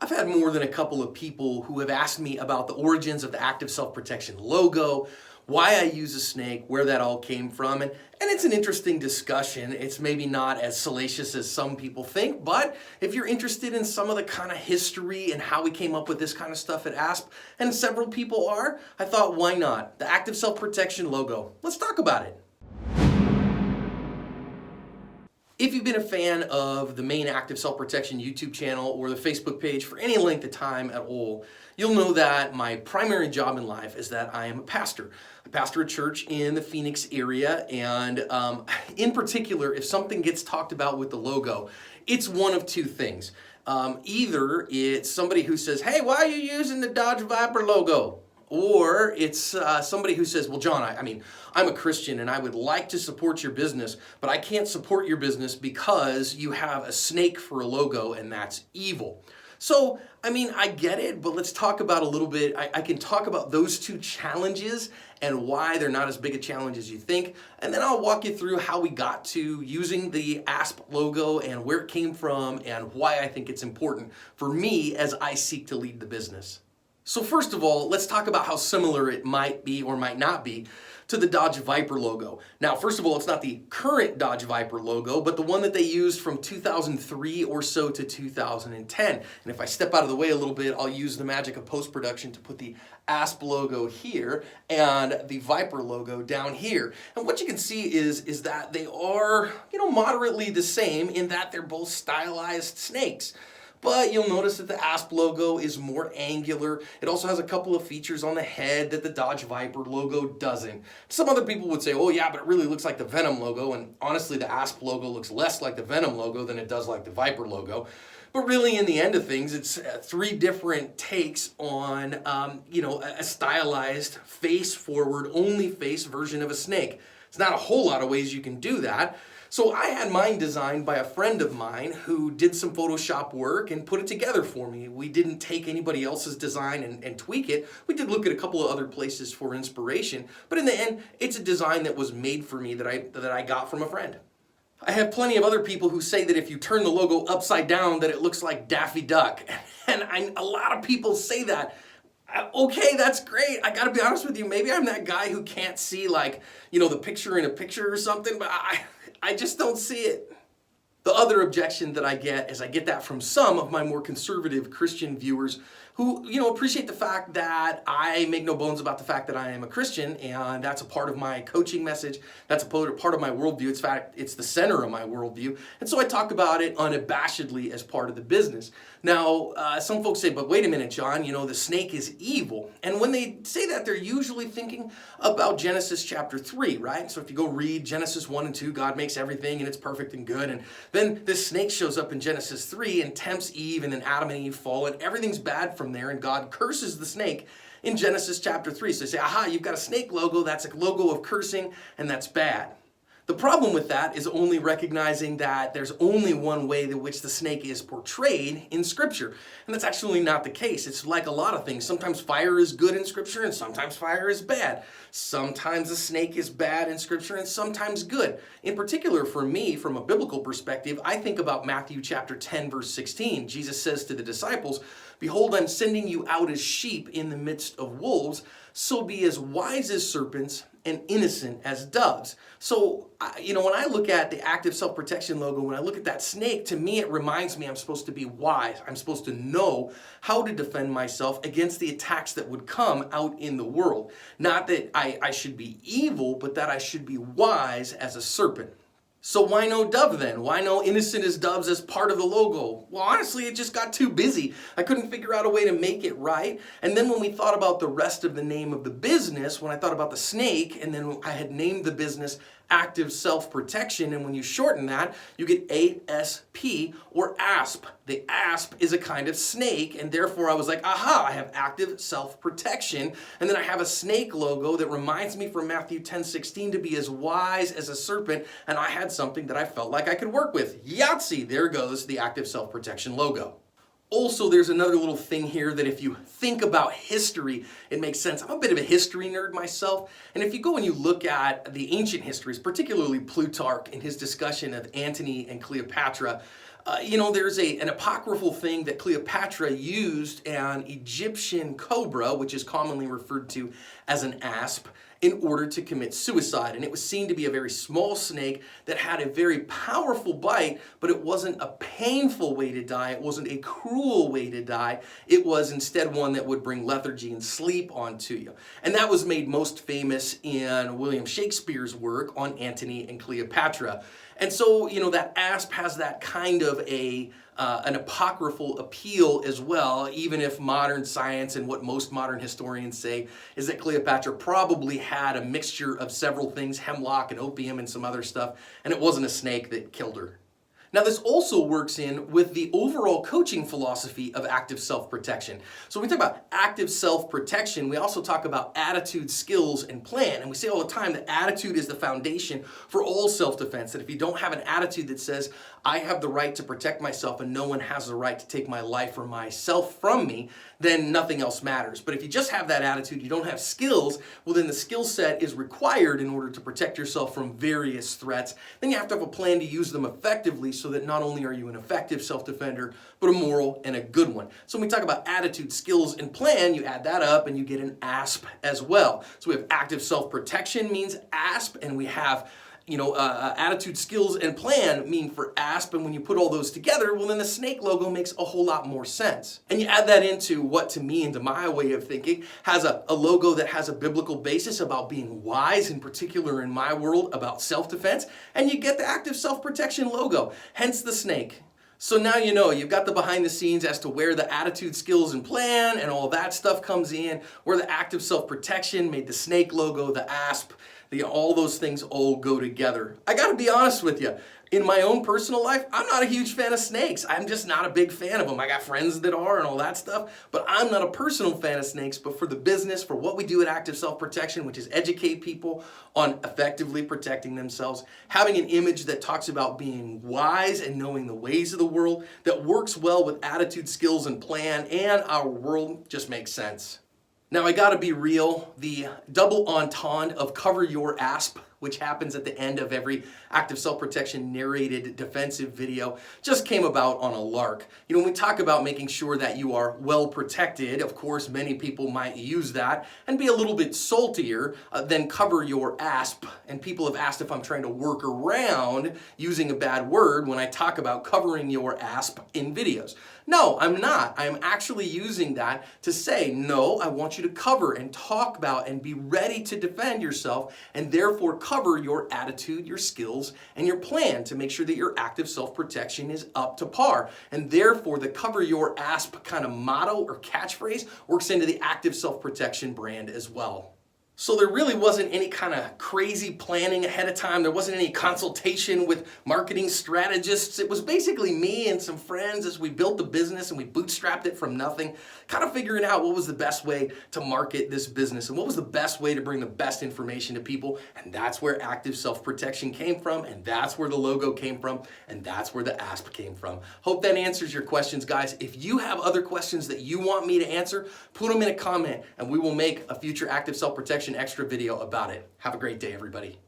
I've had more than a couple of people who have asked me about the origins of the Active Self-Protection logo, why I use a snake, where that all came from, and it's an interesting discussion. It's maybe not as salacious as some people think, but if you're interested in some of the kind of history and how we came up with this kind of stuff at ASP, and several people are, I thought, why not? The Active Self-Protection logo. Let's talk about it. If you've been a fan of the main Active Self-Protection YouTube channel or the Facebook page for any length of time at all, you'll know that my primary job in life is that I am a pastor. I pastor a church in the Phoenix area, and in particular, if something gets talked about with the logo, it's one of two things. Either it's somebody who says, "Hey, why are you using the Dodge Viper logo?" Or it's somebody who says, "Well, John, I'm a Christian and I would like to support your business, but I can't support your business because you have a snake for a logo and that's evil." So, I get it, but let's talk about a little bit. I can talk about those two challenges and why they're not as big a challenge as you think. And then I'll walk you through how we got to using the ASP logo and where it came from and why I think it's important for me as I seek to lead the business. So first of all, let's talk about how similar it might be or might not be to the Dodge Viper logo. Now, first of all, it's not the current Dodge Viper logo, but the one that they used from 2003 or so to 2010. And if I step out of the way a little bit, I'll use the magic of post-production to put the ASP logo here and the Viper logo down here. And what you can see is that they are, moderately the same in that they're both stylized snakes. But you'll notice that the ASP logo is more angular. It also has a couple of features on the head that the Dodge Viper logo doesn't. Some other people would say, "Oh yeah, but it really looks like the Venum logo," and honestly the ASP logo looks less like the Venum logo than it does like the Viper logo. But really, in the end of things, it's three different takes on, a stylized, face-forward, only face version of a snake. It's not a whole lot of ways you can do that. So I had mine designed by a friend of mine who did some Photoshop work and put it together for me. We didn't take anybody else's design and tweak it. We did look at a couple of other places for inspiration, but in the end, it's a design that was made for me that I got from a friend. I have plenty of other people who say that if you turn the logo upside down that it looks like Daffy Duck, and a lot of people say that. Okay, that's great. I gotta be honest with you, maybe I'm that guy who can't see the picture in a picture or something, but I just don't see it. The other objection that I get is I get that from some of my more conservative Christian viewers who, appreciate the fact that I make no bones about the fact that I am a Christian, and that's a part of my coaching message. That's a part of my worldview. In fact, it's the center of my worldview. And so I talk about it unabashedly as part of the business. Now, some folks say, "But wait a minute, John, the snake is evil." And when they say that, they're usually thinking about Genesis chapter 3, right? So if you go read Genesis 1 and 2, God makes everything and it's perfect and good. And then this snake shows up in Genesis 3 and tempts Eve, and then Adam and Eve fall, and everything's bad from there, and God curses the snake in Genesis chapter 3. So they say, "Aha, you've got a snake logo, that's a logo of cursing, and that's bad." The problem with that is only recognizing that there's only one way in which the snake is portrayed in Scripture. And that's actually not the case. It's like a lot of things. Sometimes fire is good in Scripture and sometimes fire is bad. Sometimes a snake is bad in Scripture and sometimes good. In particular, for me, from a biblical perspective, I think about Matthew chapter 10, verse 16. Jesus says to the disciples, "Behold, I'm sending you out as sheep in the midst of wolves, so be as wise as serpents and innocent as doves." So, when I look at the Active Self-Protection logo, when I look at that snake, to me it reminds me I'm supposed to be wise. I'm supposed to know how to defend myself against the attacks that would come out in the world. Not that I should be evil, but that I should be wise as a serpent. So why no dove then? Why no innocent as doves as part of the logo? Well, honestly, it just got too busy. I couldn't figure out a way to make it right. And then when we thought about the rest of the name of the business, when I thought about the snake, and then I had named the business Active Self-Protection, and when you shorten that, you get ASP or ASP. The ASP is a kind of snake, and therefore I was like, aha, I have Active Self-Protection, and then I have a snake logo that reminds me from Matthew 10:16 to be as wise as a serpent, and I had something that I felt like I could work with. Yahtzee, there goes the Active Self-Protection logo. Also, there's another little thing here that if you think about history, it makes sense. I'm a bit of a history nerd myself, and if you go and you look at the ancient histories, particularly Plutarch in his discussion of Antony and Cleopatra, There's an apocryphal thing that Cleopatra used an Egyptian cobra, which is commonly referred to as an asp, in order to commit suicide. And it was seen to be a very small snake that had a very powerful bite, but it wasn't a painful way to die. It wasn't a cruel way to die. It was instead one that would bring lethargy and sleep onto you. And that was made most famous in William Shakespeare's work on Antony and Cleopatra. And so, that asp has that kind of an apocryphal appeal as well, even if modern science and what most modern historians say is that Cleopatra probably had a mixture of several things, hemlock and opium and some other stuff, and it wasn't a snake that killed her. Now, this also works in with the overall coaching philosophy of active self-protection. So when we talk about active self-protection, we also talk about attitude, skills, and plan. And we say all the time that attitude is the foundation for all self-defense. That if you don't have an attitude that says, I have the right to protect myself and no one has the right to take my life or myself from me, then nothing else matters. But if you just have that attitude, you don't have skills, well then the skill set is required in order to protect yourself from various threats. Then you have to have a plan to use them effectively so that not only are you an effective self-defender, but a moral and a good one. So when we talk about attitude, skills, and plan, you add that up and you get an ASP as well. So we have active self-protection means ASP, and we have attitude, skills, and plan mean for ASP, and when you put all those together, well then the snake logo makes a whole lot more sense. And you add that into what to me and to my way of thinking has a logo that has a biblical basis about being wise, in particular in my world about self-defense, and you get the active self-protection logo, hence the snake. So now you've got the behind the scenes as to where the attitude, skills, and plan and all that stuff comes in, where the active self-protection made the snake logo, the ASP, all those things all go together. I gotta be honest with you. In my own personal life, I'm not a huge fan of snakes. I'm just not a big fan of them. I got friends that are and all that stuff, but I'm not a personal fan of snakes. But for the business, for what we do at Active Self-Protection, which is educate people on effectively protecting themselves, having an image that talks about being wise and knowing the ways of the world, that works well with attitude, skills, and plan, and our world just makes sense. Now, I gotta be real, the double entendre of cover your ASP, which happens at the end of every Active Self-Protection narrated defensive video, just came about on a lark. When we talk about making sure that you are well protected, of course, many people might use that and be a little bit saltier than cover your ASP. And people have asked if I'm trying to work around using a bad word when I talk about covering your ASP in videos. No, I'm not. I'm actually using that to say, no, I want you to cover and talk about and be ready to defend yourself, and therefore cover your attitude, your skills, and your plan to make sure that your active self-protection is up to par. And therefore, the cover your ASP kind of motto or catchphrase works into the active self-protection brand as well. So there really wasn't any kind of crazy planning ahead of time. There wasn't any consultation with marketing strategists. It was basically me and some friends as we built the business and we bootstrapped it from nothing, kind of figuring out what was the best way to market this business and what was the best way to bring the best information to people. And that's where Active Self-Protection came from, and that's where the logo came from, and that's where the ASP came from. Hope that answers your questions, guys. If you have other questions that you want me to answer, put them in a comment and we will make a future Active Self-Protection extra video about it. Have a great day, everybody.